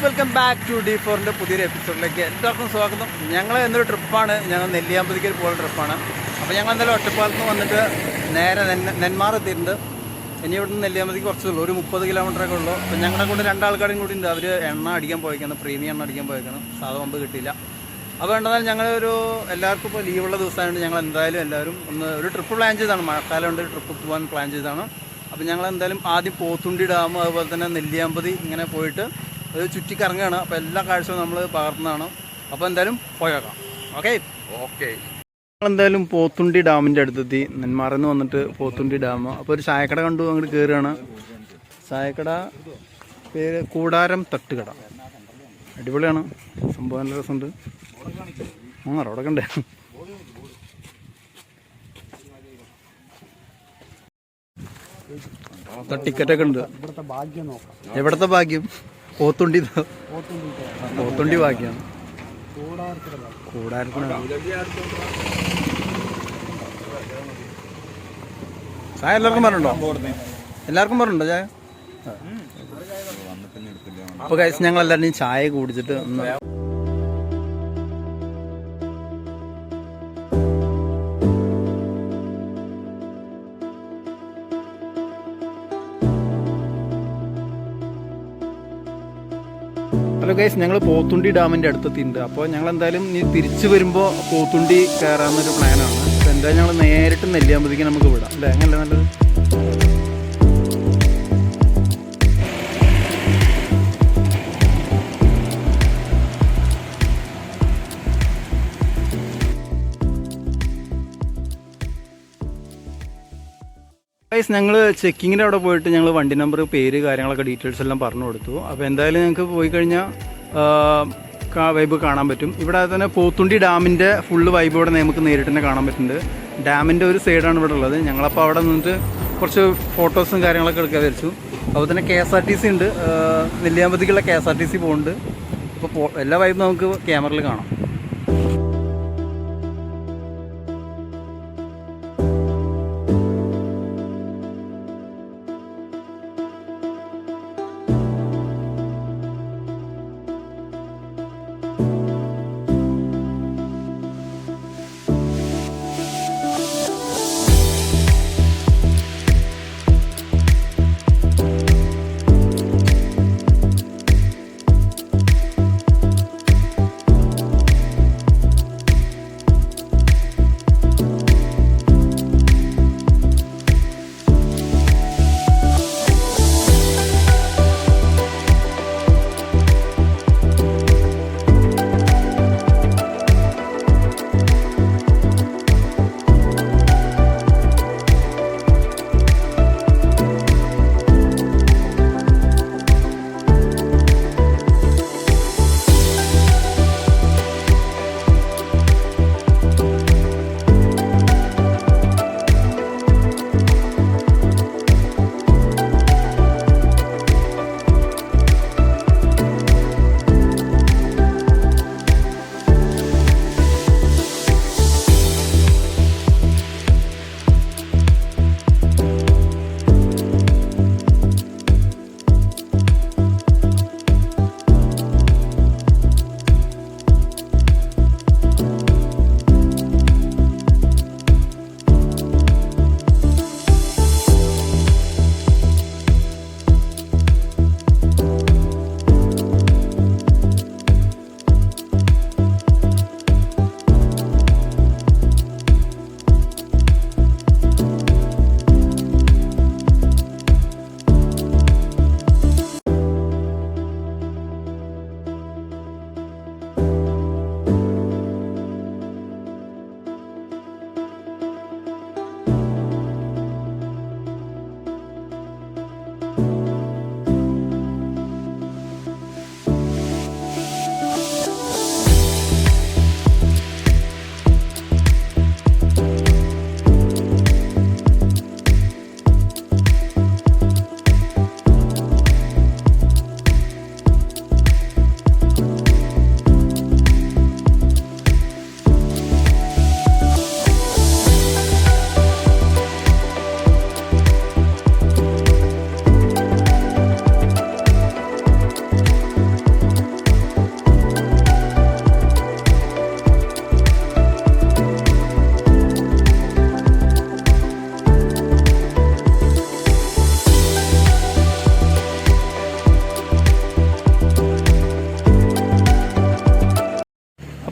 Welcome back to D4ൻ്റെ പുതിയൊരു എപ്പിസോഡിലേക്ക് എല്ലാവർക്കും സ്വാഗതം. ഞങ്ങൾ എന്നൊരു ട്രിപ്പാണ്, ഞങ്ങൾ നെല്ലിയാമ്പതിക്ക് പോകുന്ന ട്രിപ്പാണ്. അപ്പോൾ ഞങ്ങൾ എന്തായാലും ഒറ്റപ്പാലത്ത് നിന്ന് വന്നിട്ട് നേരെ നെന്മാർ എത്തിയിട്ടുണ്ട്. ഇനി ഇവിടുന്ന് നെല്ലിയാമ്പതിക്ക് കുറച്ചുള്ളൂ, ഒരു 30 കിലോമീറ്ററൊക്കെ ഉള്ളൂ. അപ്പോൾ ഞങ്ങളുടെ കൂടെ രണ്ടാൾക്കാരും കൂടി ഉണ്ട്. അവർ എണ്ണ അടിക്കാൻ പോയേക്കാണ്, പ്രീമിയം എണ്ണ അടിക്കാൻ പോയേക്കാണ്. സാധാ പമ്പ് കിട്ടിയില്ല. അപ്പോൾ എന്തായാലും ഞങ്ങളൊരു എല്ലാവർക്കും ഇപ്പോൾ ലീവുള്ള ദിവസമായതുകൊണ്ട് ഞങ്ങൾ എന്തായാലും എല്ലാവരും ഒരു ട്രിപ്പ് പ്ലാൻ ചെയ്താണ്. മഴക്കാലം കൊണ്ട് ട്രിപ്പ് പോകാൻ പ്ലാൻ ചെയ്താണ്. അപ്പോൾ ഞങ്ങൾ എന്തായാലും ആദ്യം പോത്തുണ്ടി ഡാം, അതുപോലെ തന്നെ നെല്ലിയാമ്പതി ഇങ്ങനെ പോയിട്ട് ഒരു ചുറ്റിക്കറങ്ങുകയാണ്. അപ്പോൾ എല്ലാ കാഴ്ചയും നമ്മൾ പകർന്നതാണ്. അപ്പോൾ എന്തായാലും പോയേക്കാം. ഓക്കെ ഓക്കെ ഞങ്ങളെന്തായാലും പോത്തുണ്ടി ഡാമിൻ്റെ അടുത്തെത്തി. നെന്മാറന്ന് വന്നിട്ട് പോത്തുണ്ടി ഡാം. അപ്പോൾ ഒരു ചായക്കട കണ്ടു, അങ്ങോട്ട് കയറുകയാണ്. ചായക്കട പേര് കൂടാരം തട്ടുകട. അടിപൊളിയാണ് സംഭവം, നല്ല രസമുണ്ട്. റോഡൊക്കെ ഉണ്ട്. ടിക്കറ്റൊക്കെ ഉണ്ട്. എവിടത്തെ ഭാഗ്യം? പോത്തുണ്ടി ഭാഗ്യമാണ്. കൂടാരത്തിനാണ് ചായ എല്ലാവർക്കും പറഞ്ഞുണ്ടോ? എല്ലാവർക്കും പറഞ്ഞുണ്ടോ ചായ? അപ്പോൾ കഴിച്ച് ഞങ്ങൾ എല്ലാവരും ചായ കുടിച്ചിട്ട് ഒന്ന് ഹലോ ഗൈസ്, ഞങ്ങൾ പോത്തുണ്ടി ഡാമിൻ്റെ അടുത്തെത്തിയിട്ടുണ്ട്. അപ്പോൾ ഞങ്ങൾ എന്തായാലും ഇനി തിരിച്ചു വരുമ്പോൾ പോത്തുണ്ടി കയറാമെന്നൊരു പ്ലാനാണ്. അപ്പോൾ എന്തായാലും ഞങ്ങൾ നേരിട്ട് നെല്ലിയാമ്പതിക്ക് നമുക്ക് വിടാം അല്ലേ? അങ്ങനല്ലേ നല്ലത്? ഗൈസ്, ഞങ്ങൾ ചെക്കിങ്ങിൻ്റെ അവിടെ പോയിട്ട് ഞങ്ങൾ വണ്ടി നമ്പർ, പേര്, കാര്യങ്ങളൊക്കെ ഡീറ്റെയിൽസ് എല്ലാം പറഞ്ഞു കൊടുത്തു. അപ്പോൾ എന്തായാലും ഞങ്ങൾക്ക് പോയി കഴിഞ്ഞാൽ വൈബ് കാണാൻ പറ്റും. ഇവിടെ തന്നെ പോത്തുണ്ടി ഡാമിൻ്റെ ഫുള്ള് വൈബ് ഇവിടെ നമുക്ക് നേരിട്ട് തന്നെ കാണാൻ പറ്റുന്നുണ്ട്. ഡാമിൻ്റെ ഒരു സൈഡാണ് ഇവിടെ ഉള്ളത്. ഞങ്ങളപ്പോൾ അവിടെ നിന്നിട്ട് കുറച്ച് ഫോട്ടോസും കാര്യങ്ങളൊക്കെ എടുക്കാൻ വിചാരിച്ചു. അതുപോലെ തന്നെ KSRTC ഉണ്ട്, നെല്ലിയാമ്പതിക്കുള്ള KSRTC പോകുന്നുണ്ട്. അപ്പോൾ എല്ലാ വൈബും നമുക്ക് ക്യാമറയിൽ കാണാം.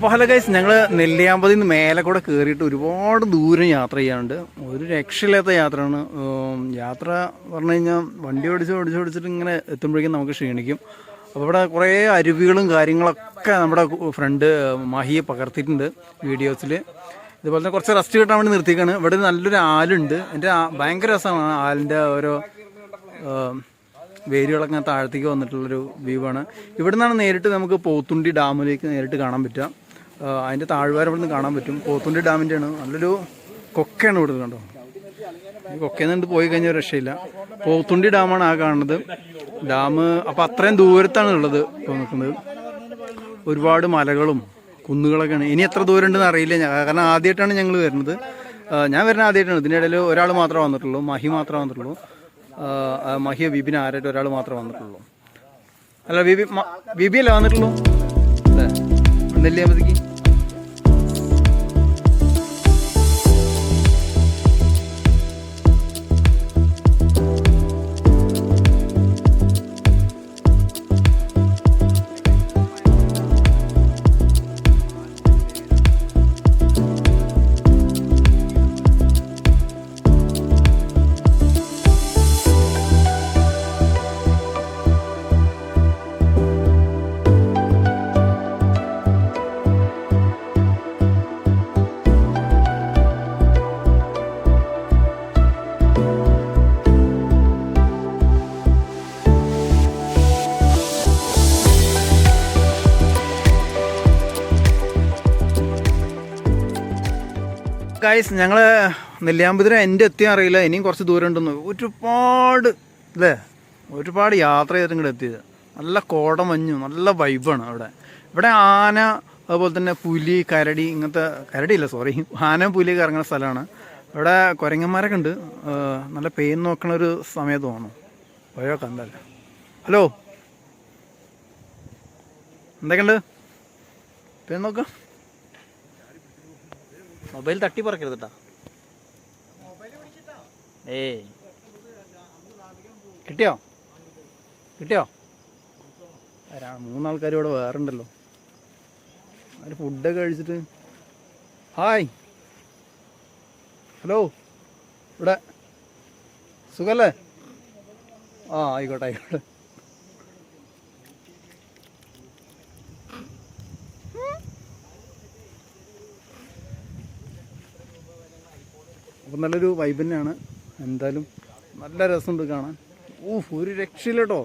അപ്പോൾ ഹലോ ഗൈസ്, ഞങ്ങൾ നെല്ലിയാമ്പതിൽ നിന്ന് മേലെ കൂടെ കയറിയിട്ട് ഒരുപാട് ദൂരം യാത്ര ചെയ്യാനുണ്ട്. ഒരു രക്ഷയില്ലാത്ത യാത്രയാണ്. യാത്ര പറഞ്ഞു കഴിഞ്ഞാൽ വണ്ടി ഓടിച്ചിട്ട് ഇങ്ങനെ എത്തുമ്പോഴേക്കും നമുക്ക് ക്ഷീണിക്കും. അപ്പോൾ ഇവിടെ കുറേ അരുവികളും കാര്യങ്ങളൊക്കെ നമ്മുടെ ഫ്രണ്ട് മഹിയെ പകർത്തിയിട്ടുണ്ട് വീഡിയോസിൽ. ഇതുപോലെ തന്നെ കുറച്ച് റെസ്റ്റ് കിട്ടാൻ വേണ്ടി നിർത്തിയേക്കാണ്. ഇവിടെ നല്ലൊരു ആലുണ്ട്. എൻ്റെ ഭയങ്കര രസമാണ് ആലിൻ്റെ ഓരോ വേരുകളൊക്കെ താഴത്തേക്ക് വന്നിട്ടുള്ളൊരു വ്യൂ ആണ്. ഇവിടെ നിന്നാണ് നേരിട്ട് നമുക്ക് പോത്തുണ്ടി ഡാമിലേക്ക് നേരിട്ട് കാണാൻ പറ്റുക. അതിൻ്റെ താഴ്വാരം ഇവിടെ നിന്ന് കാണാൻ പറ്റും. പോത്തുണ്ടി ഡാമിൻ്റെയാണ്. നല്ലൊരു കൊക്കയാണ് ഇവിടെ കണ്ടോ. ഈ കൊക്കയിൽ നിന്ന് പോയി കഴിഞ്ഞാൽ രക്ഷയില്ല. പോത്തുണ്ടി ഡാമാണ് ആ കാണുന്നത്. ഡാം അപ്പോൾ അത്രയും ദൂരത്താണ് ഉള്ളത് ഇപ്പോൾ നിൽക്കുന്നത്. ഒരുപാട് മലകളും കുന്നുകളൊക്കെയാണ്. ഇനി എത്ര ദൂരം ഉണ്ടെന്ന് അറിയില്ല, കാരണം ആദ്യമായിട്ടാണ് ഞങ്ങൾ വരുന്നത്. ഞാൻ വരുന്നത് ആദ്യമായിട്ടാണ്. ഇതിൻ്റെ ഇടയിൽ ഒരാൾ മാത്രമേ വന്നിട്ടുള്ളൂ, മഹി മാത്രമേ വന്നിട്ടുള്ളൂ. മഹിയ ബിബിന് ആരായിട്ട് ഒരാൾ മാത്രമേ വന്നിട്ടുള്ളൂ. അല്ല ബിബി അല്ലേ വന്നിട്ടുള്ളൂ അല്ലേ നെല്ലിയാമ്പതിക്ക്? ഗൈസ്, ഞങ്ങൾ നെല്ലിയാമ്പതിരെ എൻ്റെ എത്തിയാൽ അറിയില്ല, ഇനിയും കുറച്ച് ദൂരം ഉണ്ടെന്ന്. ഒരുപാട് യാത്ര ചെയ്തിട്ട് ഇങ്ങോട്ട് എത്തിയത്. നല്ല കോടമഞ്ഞു, നല്ല വൈബാണ് അവിടെ. ഇവിടെ ആന, അതുപോലെ തന്നെ പുലി, കരടി, ആന പുലിയൊക്കെ ഇറങ്ങുന്ന സ്ഥലമാണ്. ഇവിടെ കുരങ്ങന്മാരൊക്കെ ഉണ്ട്. നല്ല പെയിൻ നോക്കണ ഒരു സമയത്ത് തോന്നുന്നു. പോയൊക്കെ ഉണ്ടല്ലോ. ഹലോ, എന്തൊക്കെയുണ്ട്? പെയിൻ നോക്കാം. മൊബൈൽ തട്ടി പറക്കരുത് കേട്ടാ. കിട്ടിയോ? 3 ആൾക്കാർ ഇവിടെ വേറെ ഉണ്ടല്ലോ. അവർ ഫുഡൊക്കെ കഴിച്ചിട്ട്. ഹായ്, ഹലോ, ഇവിടെ സുഖല്ലേ? ആയിക്കോട്ടെ. അപ്പം നല്ലൊരു വൈബ് തന്നെയാണ്. എന്തായാലും നല്ല രസമുണ്ട് കാണാൻ. ഒരു രക്ഷയില്ല കേട്ടോ.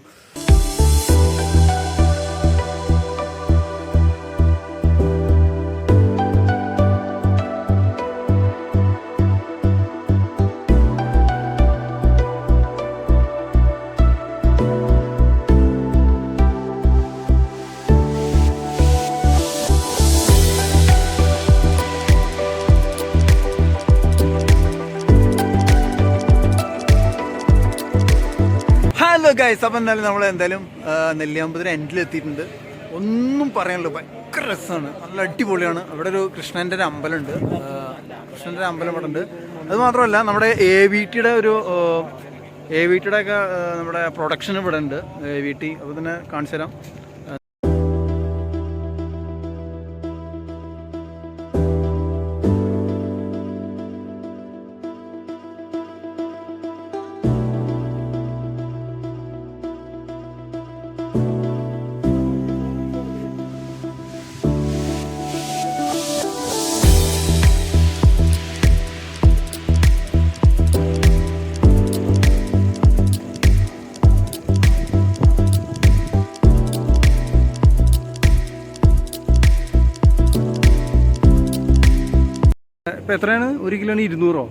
ഹലോ ഗൈസ്, അപ്പം എന്തായാലും നെല്ലിയാമ്പതിന് എൻഡിലെത്തിയിട്ടുണ്ട്. ഒന്നും പറയാനല്ലോ, ഭയങ്കര രസമാണ്, നല്ല അടിപൊളിയാണ്. അവിടെ ഒരു കൃഷ്ണൻ്റെ ഒരു അമ്പലമുണ്ട്. കൃഷ്ണൻ്റെ അമ്പലം ഇവിടെ ഉണ്ട്. അത് മാത്രമല്ല, നമ്മുടെ AVTയുടെ ഒക്കെ നമ്മുടെ പ്രൊഡക്ഷൻ ഇവിടെ ഉണ്ട്. AVT അപ്പോൾ തന്നെ കാണിച്ചു തരാം. ഇപ്പം എത്രയാണ്? 1 കിലോന് 200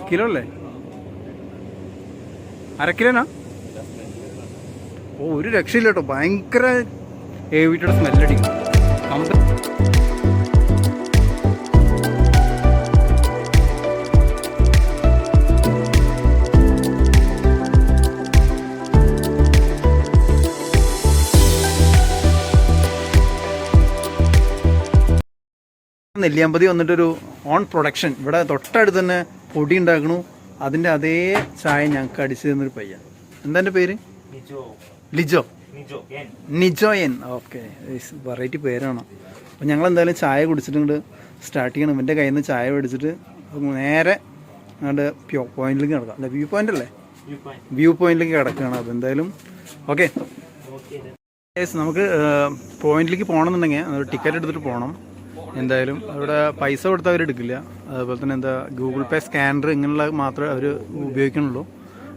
കിലോ അല്ലേ? അരക്കിലോനാ? ഒരു രക്ഷയില്ല കേട്ടോ. ഭയങ്കര AVTയുടെ സ്മെല്ലടിക്കും. നെല്ലിയാമ്പതി വന്നിട്ടൊരു ഓൺ പ്രൊഡക്ഷൻ. ഇവിടെ തൊട്ടടുത്ത് തന്നെ പൊടി ഉണ്ടാക്കണു. അതിൻ്റെ അതേ ചായ ഞങ്ങൾക്ക് അടിച്ചു തന്നൊരു പയ്യൻ. എന്താ എൻ്റെ പേര്? ലിജോ. നിജോയൻ. ഓക്കെ, വെറൈറ്റി പേരാണ്. അപ്പോൾ ഞങ്ങൾ എന്തായാലും ചായ കുടിച്ചിട്ട് സ്റ്റാർട്ട് ചെയ്യണം. എൻ്റെ കയ്യിൽ നിന്ന് ചായ മേടിച്ചിട്ട് നേരെ അങ്ങോട്ട് പോയിന്റിലേക്ക് കിടക്കാം. അല്ല, വ്യൂ പോയിന്റ് അല്ലേ, വ്യൂ പോയിന്റിലേക്ക് കിടക്കുകയാണ്. അപ്പോൾ എന്തായാലും ഓക്കെ, നമുക്ക് പോയിന്റിലേക്ക് പോകണമെന്നുണ്ടെങ്കിൽ ടിക്കറ്റ് എടുത്തിട്ട് പോകണം. എന്തായാലും അവിടെ പൈസ കൊടുത്താൽ അവർ എടുക്കില്ല. അതുപോലെ തന്നെ ഗൂഗിൾ പേ, സ്കാനർ ഇങ്ങനെയുള്ള മാത്രമേ അവർ ഉപയോഗിക്കണുള്ളൂ.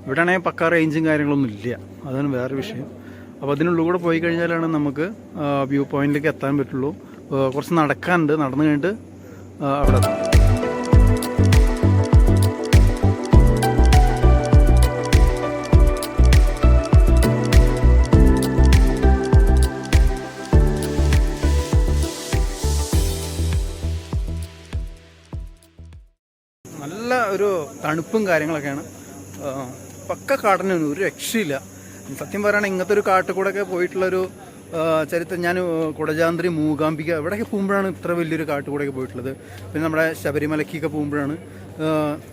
ഇവിടെ ആണെങ്കിൽ പക്ക റേഞ്ചും കാര്യങ്ങളൊന്നും ഇല്ല, അതാണ് വേറെ വിഷയം. അപ്പോൾ അതിനുള്ളിൽ കൂടെ പോയി കഴിഞ്ഞാലാണ് നമുക്ക് വ്യൂ പോയിന്റിലേക്ക് എത്താൻ പറ്റുള്ളൂ. കുറച്ച് നടക്കാനുണ്ട്, നടന്നു കഴിഞ്ഞിട്ട് അവിടെ എത്താം. നല്ല ഒരു തണുപ്പും കാര്യങ്ങളൊക്കെയാണ്. പക്ക കാടിനൊന്നും ഒരു രക്ഷയില്ല. സത്യം പറയുകയാണെങ്കിൽ ഇങ്ങനത്തെ ഒരു കാട്ടുകൂടെയൊക്കെ പോയിട്ടുള്ളൊരു ചരിത്രം ഞാൻ കുടജാദ്രി, മൂകാംബിക ഇവിടെയൊക്കെ പോകുമ്പോഴാണ് ഇത്ര വലിയൊരു കാട്ടുകൂടെയൊക്കെ പോയിട്ടുള്ളത്. പിന്നെ നമ്മുടെ ശബരിമലയ്ക്കൊക്കെ പോകുമ്പോഴാണ്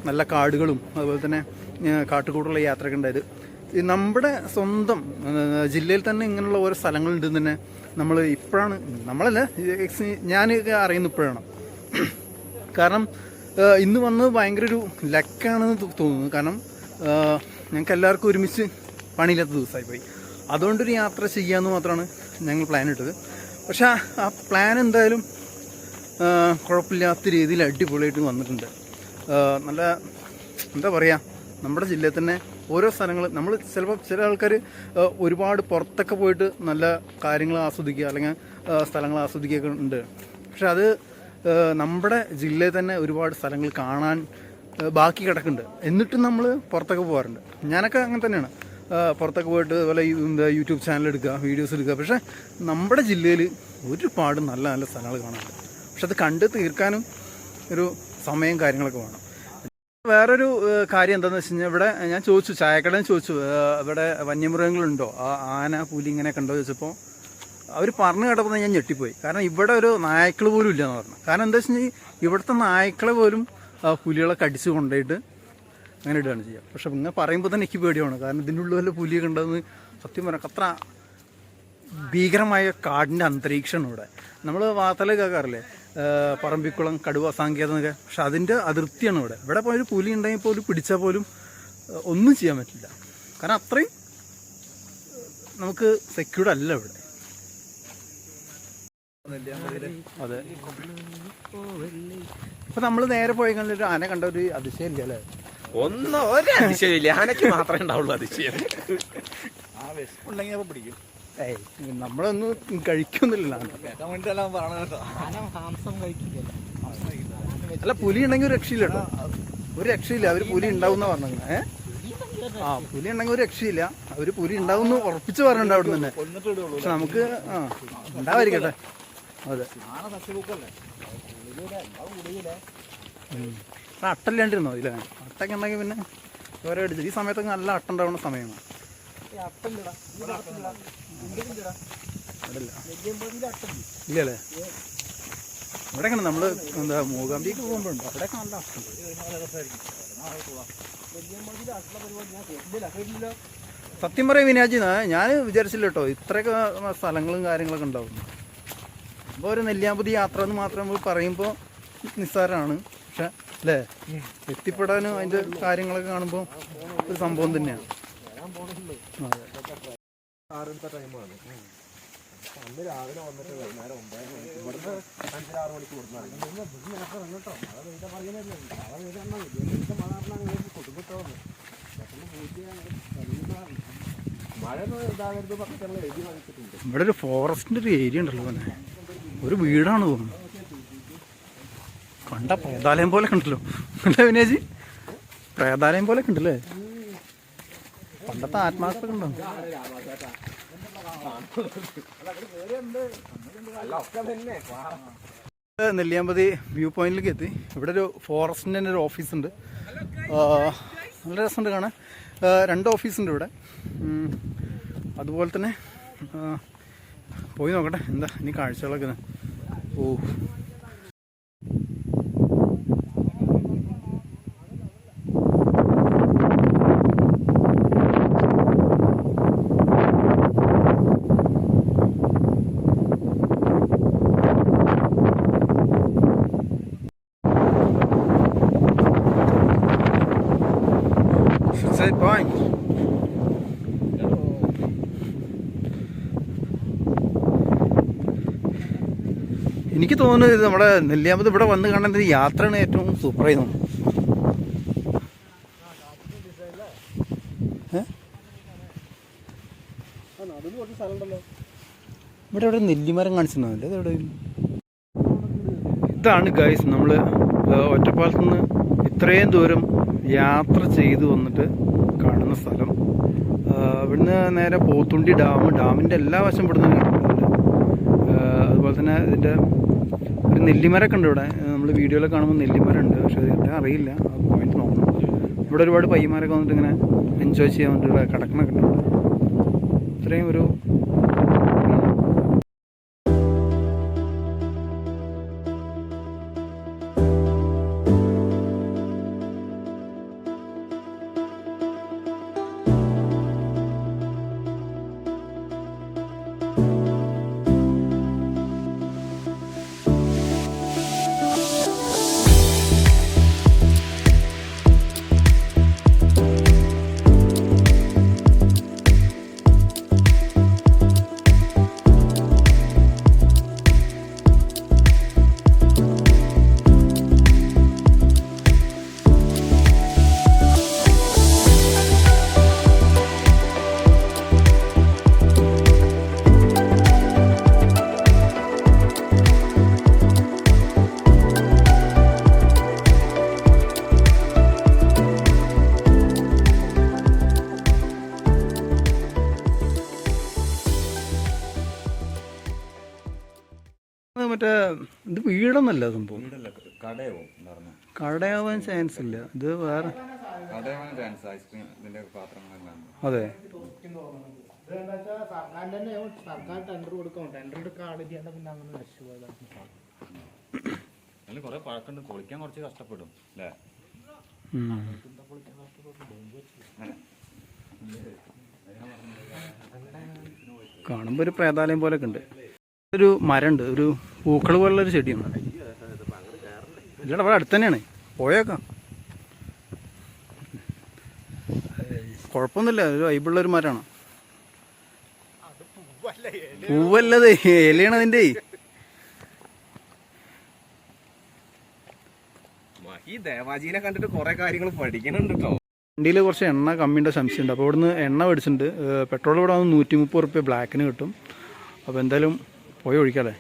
നല്ല കാടുകളും അതുപോലെ തന്നെ കാട്ടുകൂടുള്ള യാത്രയൊക്കെ ഉണ്ടായത്. നമ്മുടെ സ്വന്തം ജില്ലയിൽ തന്നെ ഇങ്ങനെയുള്ള ഓരോ സ്ഥലങ്ങളുണ്ടെന്ന് തന്നെ നമ്മൾ ഇപ്പോഴാണ്, നമ്മളല്ല ഞാൻ അറിയുന്ന ഇപ്പോഴാണ്. കാരണം ഇന്ന് വന്നത് ഭയങ്കര ഒരു ലക്കാണെന്ന് തോന്നുന്നു. കാരണം ഞങ്ങൾക്ക് എല്ലാവർക്കും ഒരുമിച്ച് പണിയില്ലാത്ത ദിവസമായി പോയി. അതുകൊണ്ടൊരു യാത്ര ചെയ്യാമെന്ന് മാത്രമാണ് ഞങ്ങൾ പ്ലാൻ ഇട്ടത്. പക്ഷേ ആ പ്ലാൻ എന്തായാലും കുഴപ്പമില്ലാത്ത രീതിയിൽ അടിപൊളിയായിട്ട് വന്നിട്ടുണ്ട്. നല്ല എന്താ പറയുക, നമ്മുടെ ജില്ലയിൽ തന്നെ ഓരോ സ്ഥലങ്ങൾ നമ്മൾ ചിലപ്പോൾ ചില ആൾക്കാർ ഒരുപാട് പുറത്തൊക്കെ പോയിട്ട് നല്ല കാര്യങ്ങൾ ആസ്വദിക്കുക അല്ലെങ്കിൽ സ്ഥലങ്ങൾ ആസ്വദിക്കുകയൊക്കെ ഉണ്ട്. പക്ഷെ അത് നമ്മുടെ ജില്ലയിൽ തന്നെ ഒരുപാട് സ്ഥലങ്ങൾ കാണാൻ ബാക്കി കിടക്കുന്നുണ്ട്. എന്നിട്ടും നമ്മൾ പുറത്തൊക്കെ പോകാറുണ്ട്. ഞാനൊക്കെ അങ്ങനെ തന്നെയാണ്, പുറത്തൊക്കെ പോയിട്ട് അതുപോലെ യൂട്യൂബ് ചാനൽ എടുക്കുക, വീഡിയോസ് എടുക്കുക. പക്ഷേ നമ്മുടെ ജില്ലയിൽ ഒരുപാട് നല്ല നല്ല സ്ഥലങ്ങൾ കാണാനുണ്ട്. പക്ഷെ അത് കണ്ട് തീർക്കാനും ഒരു സമയം കാര്യങ്ങളൊക്കെ വേണം. വേറൊരു കാര്യം എന്താണെന്ന് വെച്ച് കഴിഞ്ഞാൽ, ഇവിടെ ഞാൻ ചോദിച്ചു, ചായക്കടയിൽ ചോദിച്ചു ഇവിടെ വന്യമൃഗങ്ങളുണ്ടോ, ആന, പുലി ഇങ്ങനെയൊക്കെ ഉണ്ടോ ചോദിച്ചപ്പോൾ അവർ പറഞ്ഞു കേട്ടപ്പോൾ ഞാൻ ഞെട്ടിപ്പോയി. കാരണം ഇവിടെ ഒരു നായ്ക്കൾ പോലും ഇല്ലയെന്ന് പറഞ്ഞു. കാരണം എന്താ വെച്ച് കഴിഞ്ഞാൽ ഇവിടുത്തെ നായ്ക്കളെ പോലും പുലികളെ കടിച്ച് കൊണ്ടുപോയിട്ട് അങ്ങനെ ഇടുകയാണ് ചെയ്യുക. പക്ഷെ ഇങ്ങനെ പറയുമ്പോൾ തന്നെ എനിക്ക് പേടിയാണ്. കാരണം ഇതിൻ്റെ ഉള്ളിൽ വല്ല പുലിയൊക്കെ ഉണ്ടെന്ന് സത്യം പറയാം. അത്ര ഭീകരമായ കാടിൻ്റെ അന്തരീക്ഷമാണ് ഇവിടെ. നമ്മൾ വാർത്തകൾ കേൾക്കാറില്ലേ, പറമ്പിക്കുളം, കടുവ സങ്കേതം എന്നൊക്കെ. പക്ഷെ അതിൻ്റെ അതിർത്തിയാണ് ഇവിടെ. ഇവിടെ പോയി ഒരു പുലി ഉണ്ടെങ്കിൽ പോലും പിടിച്ചാൽ പോലും ഒന്നും ചെയ്യാൻ പറ്റില്ല. കാരണം അത്രയും നമുക്ക് സെക്യൂർഡ് അല്ല ഇവിടെ. അതെ, ഇപ്പൊ നമ്മൾ നേരെ പോയി കണ്ടിട്ട് ആന കണ്ട ഒരു അതിശയം ഇല്ല അല്ലേ? ഒരു അതിശയമില്ല, ആനയ്ക്ക് മാത്രമേ ഉണ്ടാവുള്ളൂ അതിശയം. ആ വിശപ്പുണ്ടെങ്കിൽ അപ്പൊ പിടിക്കും. നമ്മളൊന്നും കഴിക്കൊന്നുമില്ല. അല്ല, പുലി ഉണ്ടെങ്കിൽ ഒരു രക്ഷയില്ല കേട്ടോ, ഒരു രക്ഷയില്ല. അവര് പുലി ഉണ്ടാവും പറഞ്ഞത്. പുലി ഉണ്ടെങ്കിൽ ഒരു രക്ഷയില്ല. അവര് പുലി ഉണ്ടാവും ഉറപ്പിച്ച് പറഞ്ഞിട്ടുണ്ട് അവിടെ തന്നെ. പക്ഷെ നമുക്ക് ഉണ്ടാവായിരിക്കട്ടെ. അതെ, അട്ടല്ലാണ്ടിരുന്നോ ഇല്ല? അട്ടൊക്കെ ഉണ്ടെങ്കിൽ പിന്നെ വേറെ അടിച്ചു. ഈ സമയത്തൊക്കെ നല്ല അട്ട ഉണ്ടാവുന്ന സമയമാണ്. ഇല്ലല്ലേ? ഇവിടെയൊക്കെ നമ്മള് മൂകാംബിക്ക് പോകുമ്പോഴുണ്ട്, അവിടെയൊക്കെ നല്ല അട്ടുണ്ട്. സത്യം പറയാം വിനാജി, ഞാൻ വിചാരിച്ചില്ല കേട്ടോ ഇത്രയൊക്കെ സ്ഥലങ്ങളും കാര്യങ്ങളൊക്കെ ഉണ്ടാവും. അപ്പോൾ ഒരു നെല്ലിയാമ്പതി യാത്ര എന്ന് മാത്രം നമ്മൾ പറയുമ്പോൾ നിസ്സാരമാണ്. പക്ഷെ അല്ലേ, എത്തിപ്പെടാനും അതിൻ്റെ കാര്യങ്ങളൊക്കെ കാണുമ്പോൾ ഒരു സംഭവം തന്നെയാണ്. അന്ന് രാവിലെ വന്നിട്ട് വൈകുന്നേരം 9 മണിക്ക് ഇവിടുന്ന് 5-6 മണിക്ക് ഇവിടെ ഒരു ഫോറസ്റ്റിൻ്റെ ഒരു ഏരിയ ഉണ്ടല്ലോ, തന്നെ ഒരു വീടാണ് തോന്നുന്നു. കണ്ട പ്രേതാലയം പോലെ ഉണ്ടല്ലോ അല്ലേ വിനേജി? പ്രേതാലയം പോലെ ഉണ്ടല്ലേ? പണ്ടത്തെ ആത്മാക്കളൊക്കെ ഉണ്ടോ? നെല്ലിയാമ്പതി വ്യൂ പോയിന്റിലേക്ക് എത്തി. ഇവിടെ ഒരു ഫോറസ്റ്റിൻ്റെ തന്നെ ഒരു ഓഫീസുണ്ട്. നല്ല രസമുണ്ട് കാണാൻ. 2 ഓഫീസുണ്ട് ഇവിടെ. അതുപോലെ തന്നെ പോയി നോക്കട്ടെ എന്താ ഇനി കാഴ്ചകളൊക്കെ. ഓ, എനിക്ക് തോന്നുന്നത് ഇത് നമ്മുടെ നെല്ലിയാമ്പതി ഇവിടെ വന്ന് കാണേണ്ട ഒരു യാത്രയാണ് ഏറ്റവും സൂപ്പറായി തോന്നുന്നു. ഇവിടെ എവിടെ നെല്ലിമരം കാണിച്ചിട്ടുണ്ടോ? ഇതെവിടെ? ഇതാണ് ഗൈസ് നമ്മൾ ഒറ്റപ്പാലത്ത് നിന്ന് ഇത്രയും ദൂരം യാത്ര ചെയ്തു വന്നിട്ട് കാണുന്ന സ്ഥലം. ഇവിടുന്ന് നേരെ പോത്തുണ്ടി ഡാമിൻ്റെ എല്ലാ വശം ഇവിടുന്ന് കിട്ടുന്നുണ്ട്. അതുപോലെ തന്നെ ഇതിൻ്റെ ഒരു നെല്ലിമരമൊക്കെ ഉണ്ട് ഇവിടെ. നമ്മൾ വീഡിയോയിലൊക്കെ കാണുമ്പോൾ നെല്ലിമരം ഉണ്ട്, പക്ഷേ അതിൻ്റെ അറിയില്ല, പോയിന്റ് നോക്കണം. ഇവിടെ ഒരുപാട് പയ്യന്മാരൊക്കെ വന്നിട്ട് ഇങ്ങനെ എൻജോയ് ചെയ്യാൻ വേണ്ടി ഇവിടെ കിടക്കണൊക്കെ ഉണ്ട്. ഇത്രയും ഒരു മറ്റേ ഇത് വീടൊന്നല്ല സംഭവം. കടയാവാൻ ചാൻസ് ഇല്ല. ഇത് വേറെ അതെ. കഷ്ടപ്പെടും അല്ലേ? കാണുമ്പോൾ ഒരു പ്രേതാലയം പോലൊക്കെ ഉണ്ട്. ഒരു മരമുണ്ട്, ഒരു പൂക്കൾ പോലുള്ളൊരു ചെടിയാണ്. ഇല്ലടാ അവിടെ അടുത്ത് തന്നെയാണ്, പോയേക്കാം. കുഴപ്പമൊന്നുമില്ല, ഒരു വൈബുള്ളൊരു മരമാണ്. പൂവല്ലത് ഇലയാണ് അതിൻ്റെ. ഈ ദേവാജീനെ കണ്ടിട്ട് കുറെ കാര്യങ്ങൾ പഠിക്കുന്നുണ്ട് കേട്ടോ. വണ്ടിയിൽ കുറച്ച് എണ്ണ കമ്മിൻ്റെ സംശയമുണ്ട്. അപ്പോൾ ഇവിടുന്ന് എണ്ണ മേടിച്ചിട്ടുണ്ട്. പെട്രോൾ ഇവിടെ വന്ന് 130 റുപ്യ ബ്ലാക്കിന് കിട്ടും. അപ്പോൾ എന്തായാലും പോയി ഒഴിക്കാല്ലേ.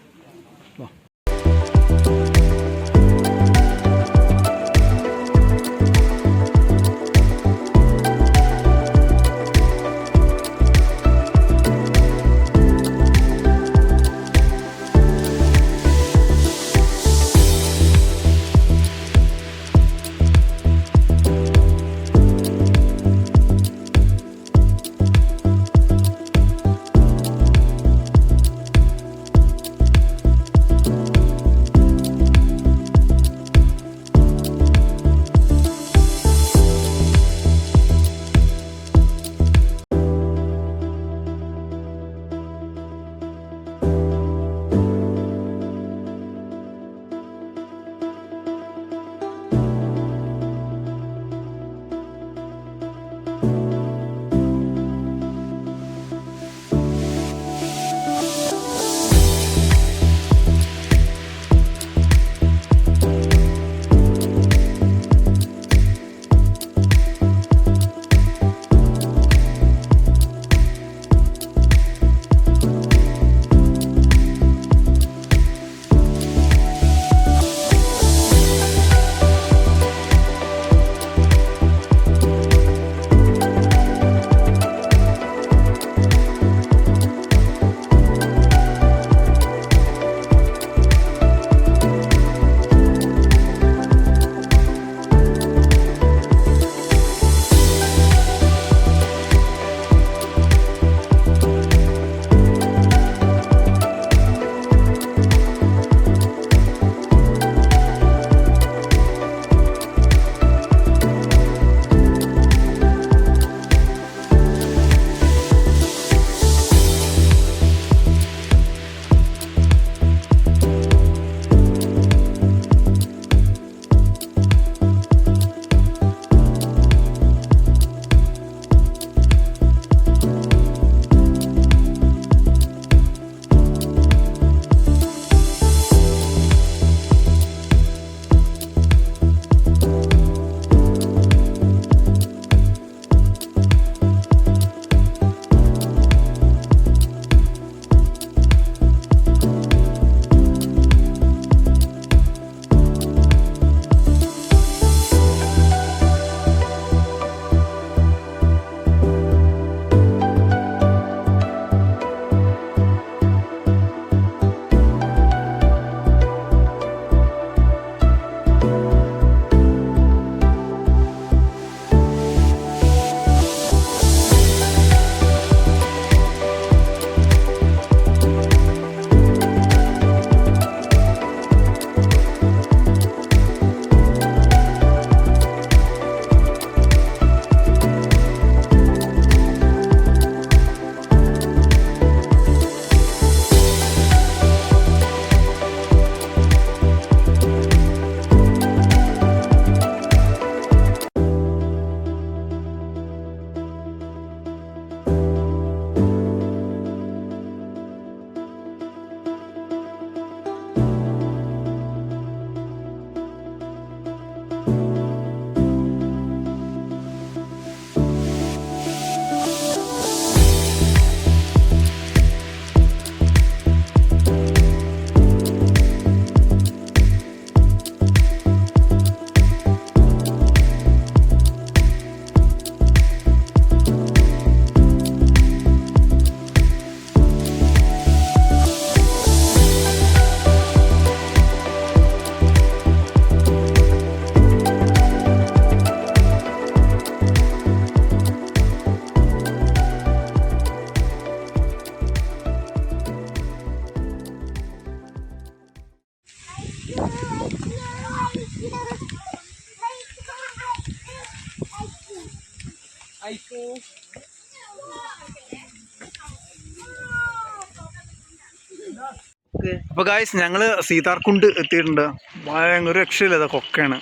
അപ്പോൾ ഗായ്സ് ഞങ്ങൾ സീതാർകുണ്ട് എത്തിയിട്ടുണ്ട്. ഭയങ്കര രക്ഷയില്ല, അതാ കൊക്കയാണ്,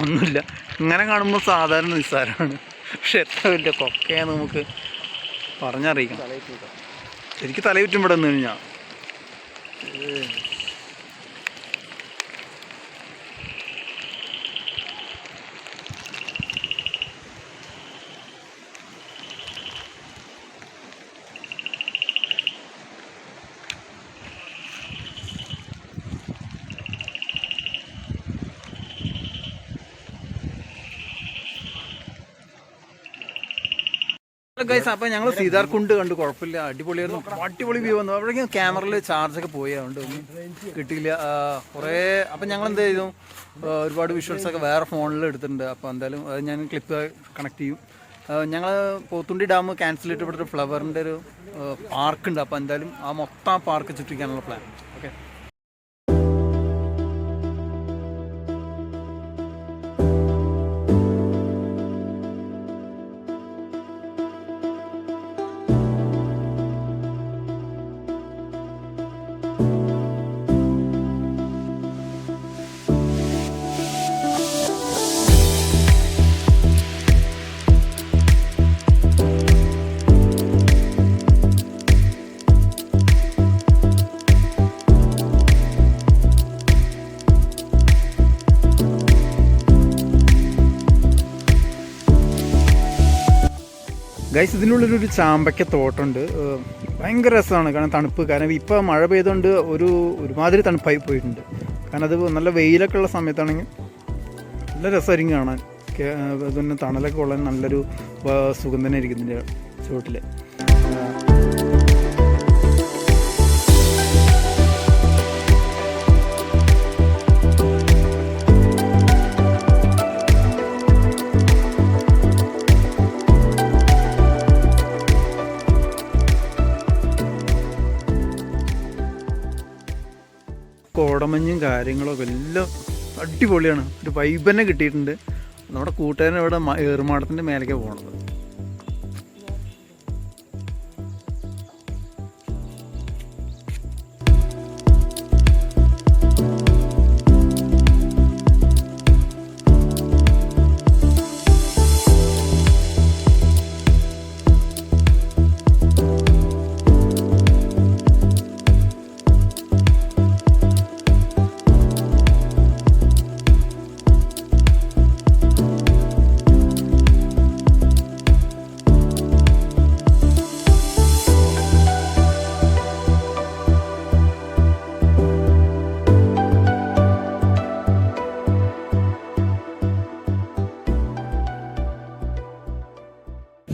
ഒന്നുമില്ല. ഇങ്ങനെ കാണുമ്പോൾ സാധാരണ നിസ്സാരമാണ്, പക്ഷെ എത്ര വലിയ കൊക്കയാണ് നമുക്ക് പറഞ്ഞറിയിക്കണം. എനിക്ക് തലയുറ്റും ഇവിടെ നിന്ന് കഴിഞ്ഞാൽ. ഗൈസ് അപ്പോൾ ഞങ്ങൾ സീതാർകുണ്ട് കണ്ടു, കുഴപ്പമില്ല, അടിപൊളിയായിരുന്നു, അടിപൊളി വ്യൂ വന്നു. അപ്പോഴേക്കും ക്യാമറയിൽ ചാർജൊക്കെ പോയി, അതുകൊണ്ട് ഒന്നും കിട്ടിയില്ല കുറേ. അപ്പം ഞങ്ങൾ എന്ത് ചെയ്തു, ഒരുപാട് വിഷ്വൽസൊക്കെ വേറെ ഫോണിൽ എടുത്തിട്ടുണ്ട്. അപ്പോൾ എന്തായാലും അത് ഞാൻ ക്ലിപ്പ് കണക്ട് ചെയ്യും. ഞങ്ങൾ പോത്തുണ്ടി ഡാം ക്യാൻസൽ ചെയ്തിട്ട് ഇവിടെ ഒരു ഫ്ലവറിൻ്റെ ഒരു പാർക്കുണ്ട്. അപ്പോൾ എന്തായാലും ആ മൊത്തം പാർക്ക് ചുറ്റിക്കാനുള്ള പ്ലാൻ. ഓക്കെ. ഗൈസ് ഇതിനുള്ളിലൊരു ചാമ്പയ്ക്ക തോട്ടമുണ്ട്, ഭയങ്കര രസമാണ്, കാരണം തണുപ്പ്. കാരണം ഇപ്പോൾ മഴ പെയ്തുകൊണ്ട് ഒരുമാതിരി തണുപ്പായി പോയിട്ടുണ്ട്. കാരണം അത് നല്ല വെയിലൊക്കെ ഉള്ള സമയത്താണെങ്കിൽ നല്ല രസമായിരിക്കും കാണാൻ. അതുതന്നെ തണലൊക്കെ ഉള്ള നല്ലൊരു സുഖം തന്നെ ആയിരിക്കും ഇതിൻ്റെ ചുവട്ടിൽ. കോടമഞ്ഞും കാര്യങ്ങളൊക്കെ എല്ലാം അടിപൊളിയാണ്, ഒരു വൈബ് തന്നെ കിട്ടിയിട്ടുണ്ട്. നമ്മുടെ കൂട്ടുകാരൻ ഇവിടെ ഏറുമാടത്തിൻ്റെ മേലേക്ക് പോകണത്.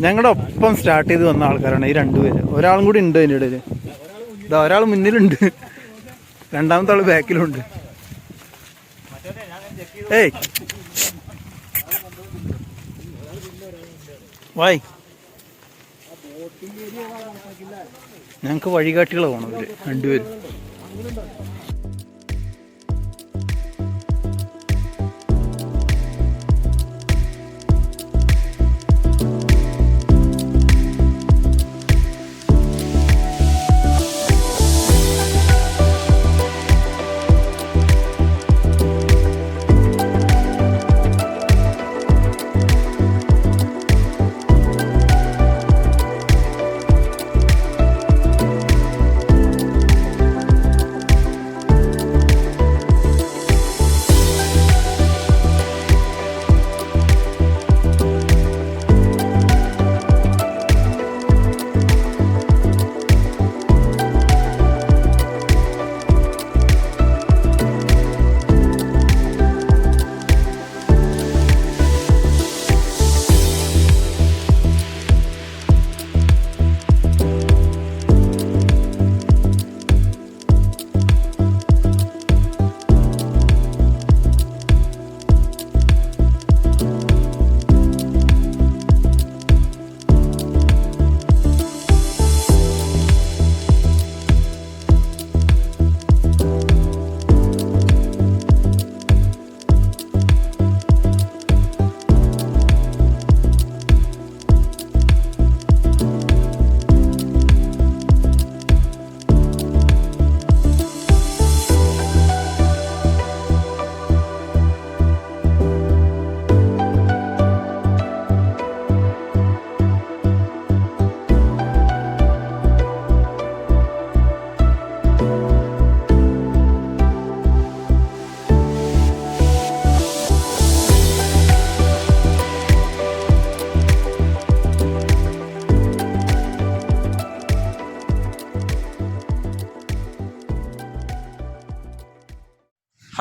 ഞങ്ങളുടെ ഒപ്പം സ്റ്റാർട്ട് ചെയ്ത് വന്ന ആൾക്കാരാണ് ഈ രണ്ടുപേര്. ഒരാളും കൂടി ഉണ്ട് അതിൻ്റെ ഇടയിൽ. ഇതാ ഒരാൾ മുന്നിലുണ്ട്, രണ്ടാമത്തെ ആൾ ബാക്കിലുണ്ട്. ഏയ് വായ്, ഞങ്ങൾക്ക് വഴികാട്ടികളെ പോകണം ഇവര് രണ്ടുപേരും.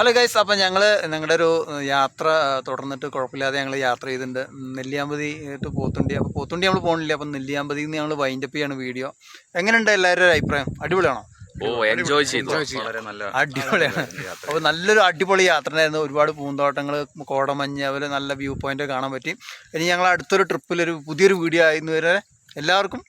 ഹലോ ഗൈസ്, അപ്പം ഞങ്ങൾ ഞങ്ങളുടെ ഒരു യാത്ര തുടർന്നിട്ട് കുഴപ്പമില്ലാതെ ഞങ്ങൾ യാത്ര ചെയ്തിട്ടുണ്ട്. നെല്ലിയാമ്പതി ടു പോത്തുണ്ടി. അപ്പോൾ പോത്തുണ്ടി നമ്മൾ പോകണില്ല, അപ്പം നെല്ലിയാമ്പതിയിൽ നിന്ന് ഞങ്ങൾ വൈൻഡപ്പ് ചെയ്യാണ് വീഡിയോ. എങ്ങനെയുണ്ട് എല്ലാവരുടെ അഭിപ്രായം? അടിപൊളിയാണോ? എൻജോയ് ചെയ്തു. വളരെ നല്ല അടിപൊളിയാണ്. അപ്പോൾ നല്ലൊരു അടിപൊളി യാത്രയായിരുന്നു. ഒരുപാട് പൂന്തോട്ടങ്ങൾ, കോടമഞ്ഞ്, അതുപോലെ നല്ല വ്യൂ പോയിന്റ് കാണാൻ പറ്റി. ഇനി ഞങ്ങൾ അടുത്തൊരു ട്രിപ്പിലൊരു പുതിയൊരു വീഡിയോ ആയിരുന്നു വരെ എല്ലാവർക്കും